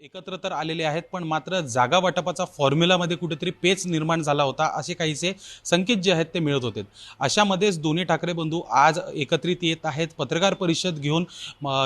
एकत्र तर आलेले आहेत, पण मात्र जागा वाटपाचा फॉर्म्युलामध्ये कुठेतरी पेच निर्माण झाला होता, असे काहीसे संकेत जे आहेत ते मिळत होते। अशामध्येच दोन्ही ठाकरे बंधू आज एकत्रित येत आहेत, पत्रकार परिषद घेऊन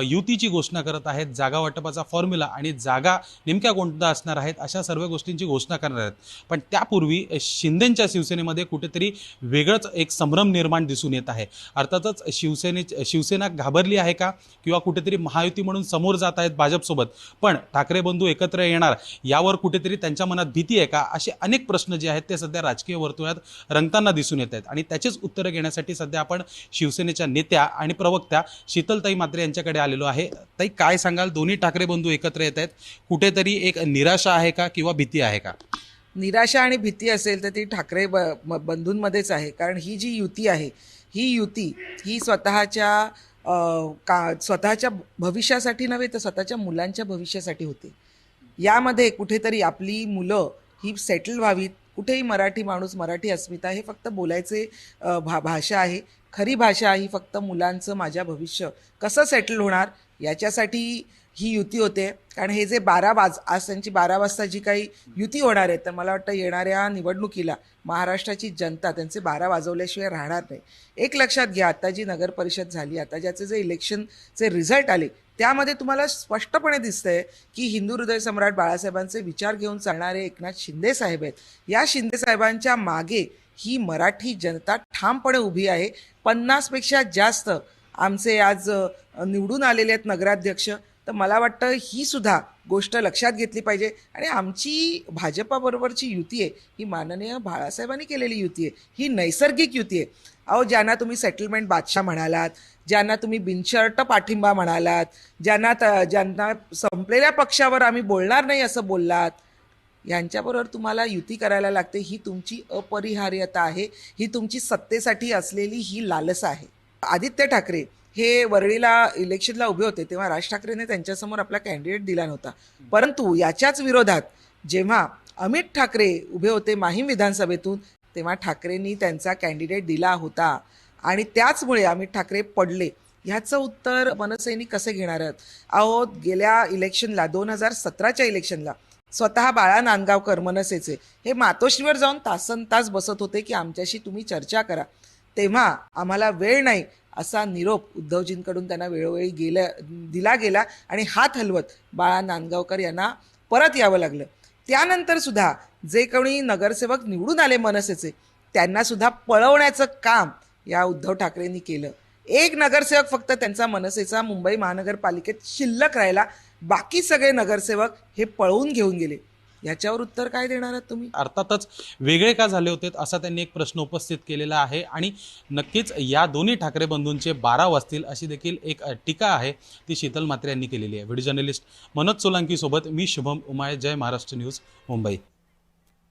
युतीची घोषणा करत आहेत। जागा वाटपाचा फॉर्म्युला आणि जागा नेमक्या कोणत्या असणार आहेत अशा सर्व गोष्टींची घोषणा करणार आहेत। पण त्यापूर्वी शिंदेंच्या शिवसेनेमध्ये कुठेतरी वेगळंच एक संभ्रम निर्माण दिसून येत आहे। अर्थातच शिवसेना घाबरली आहे का किंवा कुठेतरी महायुती म्हणून समोर जात आहेत भाजपसोबत, पण ठाकरे बंधू एकत्र येणार यावर कुठेतरी त्यांच्या मनात भीती आहे का, असे अनेक प्रश्न जे आहेत ते सध्या राजकीय वर्तुळात रंगताना दिसून येत आहेत। आणि त्याचेच उत्तर घेण्यासाठी सध्या आपण शिवसेनेच्या नेत्या आणि प्रवक्त्या शीतलताई म्हात्रे यांच्याकडे आलेलो आहे। ताई, काय सांगाल, दोन्ही ठाकरे बंधू एकत्र येत आहेत, कुठेतरी एक निराशा आहे का किंवा भीती आहे का? निराशा आणि भीती असेल तर ती ठाकरे बंधूंमध्येच आहे। कारण ही जी युती आहे, ही युती ही स्वतःच्या भविष्यासाठी नव्हे तर स्वतःच्या मुलांच्या भविष्यासाठी होते। यामध्ये कुठेतरी आपली मुलं ही सेटल व्हावीत। कुठेही मराठी माणूस, मराठी अस्मिता हे फक्त बोलायचे भाषा आहे, खरी भाषा ही फक्त मुलांचं माझ्या भविष्य कसं सेटल होणार याच्यासाठी ही युती होते। कारण हे जे आज त्यांची 12 वाजता जी काही युती होणार आहे, तर मला वाटतं येणाऱ्या निवडणुकीला महाराष्ट्राची जनता त्यांचे 12 वाजवल्याशिवाय राहणार नाही। एक लक्षात घ्या, आता जी नगर परिषद झाली, आता ज्याचे जे इलेक्शनचे रिझल्ट आले, त्यामध्ये तुम्हाला स्पष्टपणे दिसतंय की हिंदू हृदय सम्राट बाळासाहेबांचे विचार घेऊन चालणारे एकनाथ शिंदे साहेब आहेत। या शिंदे साहेबांच्या मागे ही मराठी जनता ठामपणे उभी आहे। 50 पेक्षा जास्त आमचे आज निवडून आलेले आहेत नगराध्यक्ष। तर मला वाटतं ही सुद्धा गोष्ट लक्षात घेतली पाहिजे। आणि आमची भाजपाबरोबरची युती आहे ही माननीय बाळासाहेबांनी केलेली युती आहे, ही नैसर्गिक युती आहे। अहो, ज्यांना तुम्ही सेटलमेंट बादशाह म्हणालात, ज्यांना तुम्ही बिनशर्त पाठिंबा म्हणालात, ज्यांना संपलेल्या पक्षावर आम्ही बोलणार नाही असं बोललात, यांच्याबरोबर तुम्हाला युती करायला लागते। ही तुमची अपरिहार्यता आहे, ही तुमची सत्तेसाठी असलेली ही लालसा आहे। आदित्य ठाकरे हे वरळीला इलेक्शनला उभे होते तेव्हा राज ठाकरेने त्यांच्यासमोर आपला कॅन्डिडेट दिला नव्हता, परंतु याच्याच विरोधात जेव्हा अमित ठाकरे उभे होते माहीम विधानसभेतून, तेव्हा ठाकरेंनी त्यांचा कॅन्डिडेट दिला होता आणि त्याचमुळे अमित ठाकरे पडले। ह्याचं उत्तर मनसेनी कसे घेणार आहेत? अहो, गेल्या इलेक्शनला 2017च्या इलेक्शनला स्वतः बाळा नांदगावकर मनसेचे हे मातोश्रीवर जाऊन तासनतास बसत होते की आमच्याशी तुम्ही चर्चा करा, तेव्हा आम्हाला वेळ नाही असा निरोप उद्धवजींकडून त्यांना वेळोवेळी दिला गेला आणि हात हलवत बाळा नांदगावकर यांना परत यावं लागलं। त्यानंतर सुद्धा जे कोणी नगरसेवक निवडून आले मनसेचे, त्यांना सुद्धा पळवण्याचं काम या उद्धव ठाकरेंनी केलं। एक नगरसेवक फक्त त्यांचा मनसेचा मुंबई महानगरपालिकेत शिल्लक राहिला, बाकी सगळे नगरसेवक हे पळवून घेऊन गेले। याच्यावर उत्तर काय देणार आहात तुम्ही? अर्थातच वेगळे का झाले होते असा त्यांनी एक प्रश्न उपस्थित केलेला आहे। आणि नक्कीच या दोन्ही ठाकरे बंधूंचे 12 वाजतील अशी देखील एक टीका आहे ती शीतल म्हात्रे यांनी केलेली आहे। व्हिडिओ जर्नलिस्ट मनोज सोलंकी सोबत मी शुभम उमाय, जय महाराष्ट्र न्यूज, मुंबई।